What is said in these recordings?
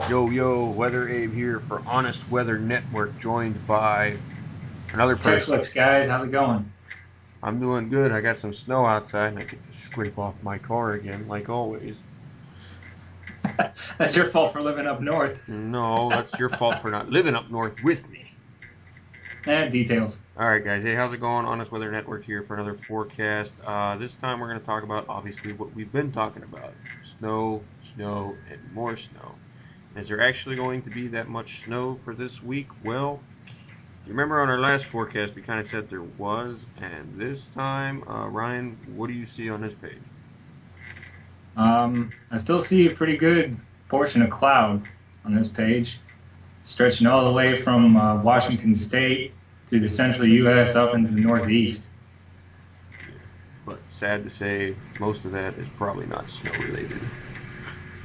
Yo, yo, Weather Abe here for Honest Weather Network, joined by another person. Textbooks, guys. How's it going? I'm doing good. I got some snow outside and I get to scrape off my car again, like always. That's your fault for living up north. No, that's your fault for not living up north with me. Details. Alright, guys. Hey, how's it going? Honest Weather Network here for another forecast. This time we're going to talk about, obviously, what we've been talking about snow, snow, and more snow. Is there actually going to be that much snow for this week? Well, you remember on our last forecast we kind of said there was, and this time, Ryan, what do you see on this page? I still see a pretty good portion of cloud on this page, stretching all the way from Washington State through the central U.S. up into the Northeast. But sad to say, most of that is probably not snow related.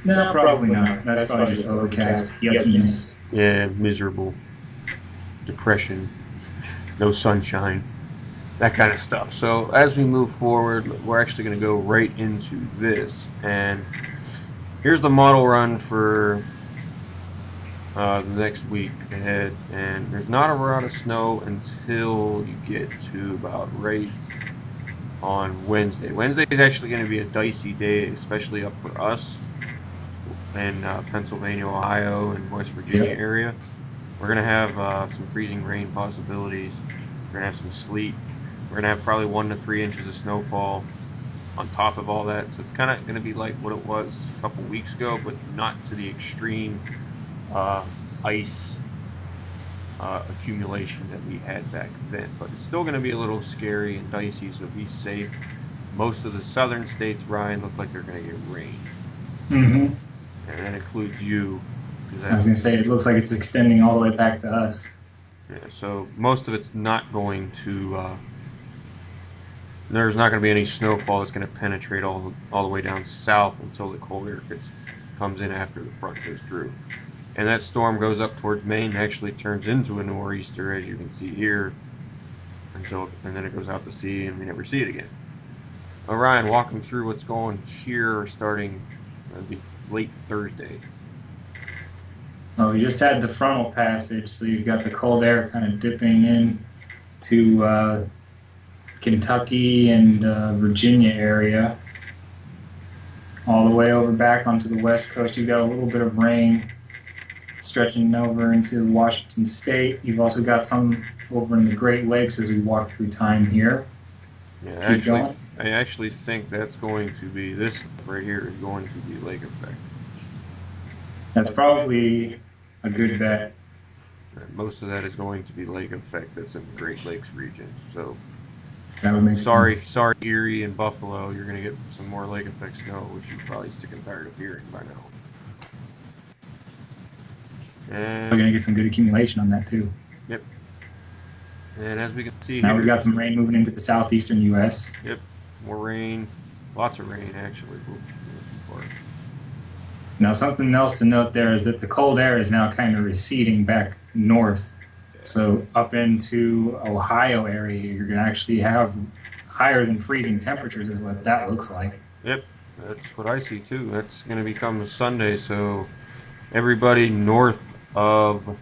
No, probably not. That's probably just overcast yuckiness. Yeah, miserable, depression, no sunshine, that kind of stuff. So as we move forward, we're actually going to go right into this, and here's the model run for the next week ahead, and there's not a lot of snow until you get to about right on Wednesday. Wednesday is actually going to be a dicey day, especially up for us in Pennsylvania, Ohio, and West Virginia Yep. area. We're going to have some freezing rain possibilities. We're going to have some sleet. We're going to have probably 1 to 3 inches of snowfall on top of all that. So it's kind of going to be like what it was a couple weeks ago, but not to the extreme uh, ice accumulation that we had back then. But it's still going to be a little scary and dicey, so be safe. Most of the southern states, Ryan, look like they're going to get rain, hmm and that includes you, because I was that's going to say, it looks like it's extending all the way back to us. yeah, so most of it's not going to. There's not going to be any snowfall that's going to penetrate all the way down south until the cold air comes in after the front goes through. And that storm goes up towards Maine, actually turns into a nor'easter, as you can see here, and then it goes out to sea, and we never see it again. Ryan, walk them through what's going here starting the late Thursday. Oh, we just had the frontal passage, so you've got the cold air kind of dipping in to Kentucky and Virginia area, all the way over back onto the west coast. You've got a little bit of rain stretching over into Washington State. You've also got some over in the Great Lakes as we walk through time here. Yeah, Keep going. I actually think that's going to be this right here is going to be lake effect. That's probably a good bet. Most of that is going to be lake effect that's in the Great Lakes region. So That would make sense. sorry, Erie and Buffalo, you're going to get some more lake effect snow, which you're probably sick and tired of hearing by now. We're going And to get some good accumulation on that too. yep, and as we can see Now we've here, got some rain moving into the southeastern U.S. yep, more rain, lots of rain actually. Now, something else to note there is that the cold air is now kind of receding back north. So up into Ohio area, you're going to actually have higher than freezing temperatures is what that looks like. Yep, that's what I see too. That's going to become Sunday, so everybody north of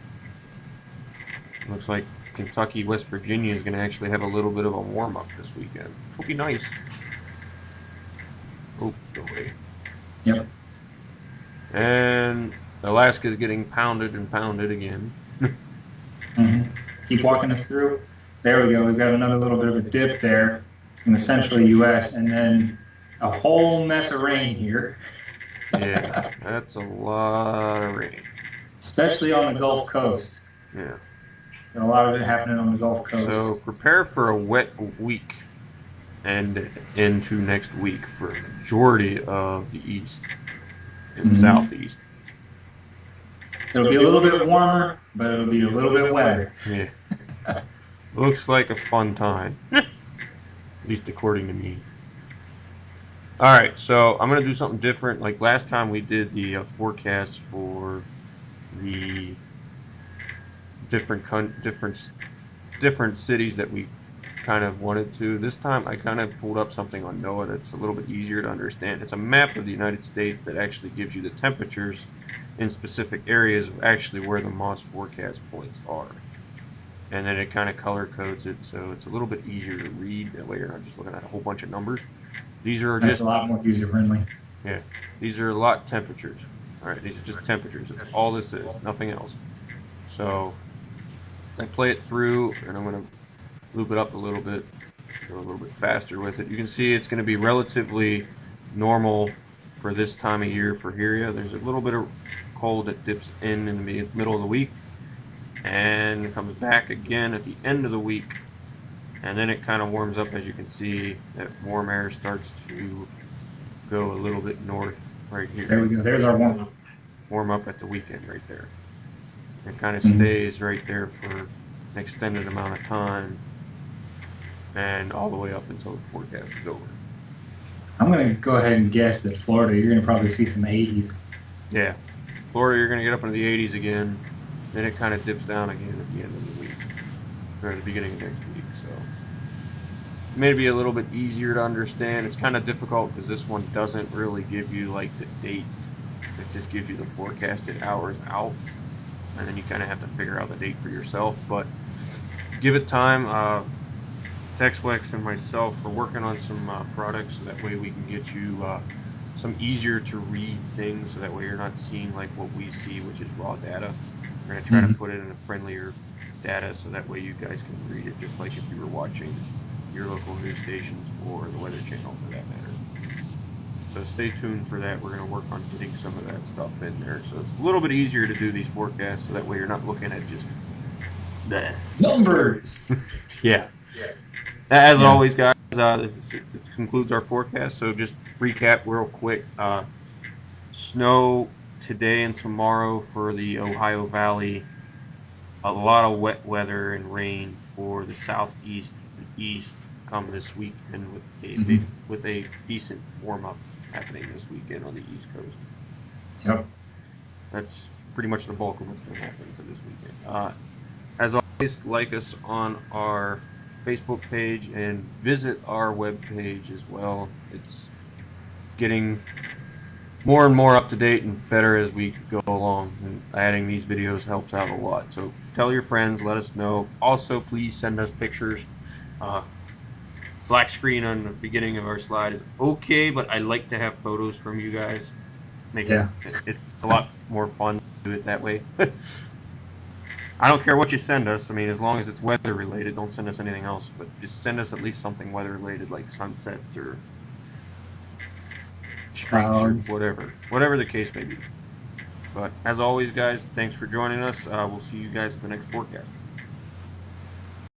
looks like Kentucky, West Virginia is going to actually have a little bit of a warm up this weekend. It'll be nice. Oh, go away. Yep. And Alaska is getting pounded and pounded again. Mm-hmm. Keep walking us through. There we go. We've got another little bit of a dip there in the central U.S. and then a whole mess of rain here, Yeah, that's a lot of rain. especially on the Gulf Coast. Yeah. Got a lot of it happening on the Gulf Coast. So prepare for a wet week and into next week for a majority of the east and Mm-hmm. southeast. It'll be a little bit warmer, but it'll be a little bit wetter. Yeah. Looks like a fun time, at least according to me. All right, so I'm gonna do something different. Like last time, we did the forecast for the different cities that we kind of wanted to. This time I kind of pulled up something on NOAA that's a little bit easier to understand. It's a map of the United States that actually gives you the temperatures in specific areas of actually where the MOS forecast points are. And then it kind of color codes it, so it's a little bit easier to read. That way you're not just looking at a whole bunch of numbers. These are That's just, a lot more user friendly. yeah, these are lot temperatures. All right, these are just temperatures. That's all this is, nothing else. So I play it through, and I'm going to loop it up a little bit, go a little bit faster with it. You can see it's going to be relatively normal for this time of year for here. There's a little bit of cold that dips in the middle of the week and comes back again at the end of the week, and then it kind of warms up. As you can see, that warm air starts to go a little bit north right here. There we go. There's our warm up. Warm up at the weekend right there. It kind of stays right there for an extended amount of time, and all the way up until the forecast is over. I'm going to go ahead and guess that Florida, you're going to probably see some 80s. Yeah, Florida, you're going to get up into the 80s again. Then it kind of dips down again at the end of the week, or at the beginning of next week. So maybe a little bit easier to understand. It's kind of difficult because this one doesn't really give you like the date. It just gives you the forecasted hours out, and then you kind of have to figure out the date for yourself. But give it time. TexFlex and myself are working on some products, so that way we can get you some easier to read things, so that way you're not seeing like what we see, which is raw data. We're going to try to put it in a friendlier data, so that way you guys can read it just like if you were watching your local news stations or the Weather Channel for that matter. So stay tuned for that. We're going to work on getting some of that stuff in there, so it's a little bit easier to do these forecasts, so that way you're not looking at just the numbers. Yeah. As always, guys, this concludes our forecast. So just recap real quick. Snow today and tomorrow for the Ohio Valley. A lot of wet weather and rain for the southeast and east come this weekend with a decent warm up happening this weekend on the East Coast. Yep. That's pretty much the bulk of what's going to happen for this weekend. As always, like us on our Facebook page and visit our web page as well. It's getting more and more up to date and better as we go along, and adding these videos helps out a lot. So tell your friends, let us know. Also, please send us pictures. Black screen on the beginning of our slide is okay, but I like to have photos from you guys. It's a lot more fun to do it that way. I don't care what you send us. I mean, as long as it's weather related, don't send us anything else. But just send us at least something weather related, like sunsets or streaks or whatever the case may be. But as always, guys, thanks for joining us. We'll see you guys for the next forecast.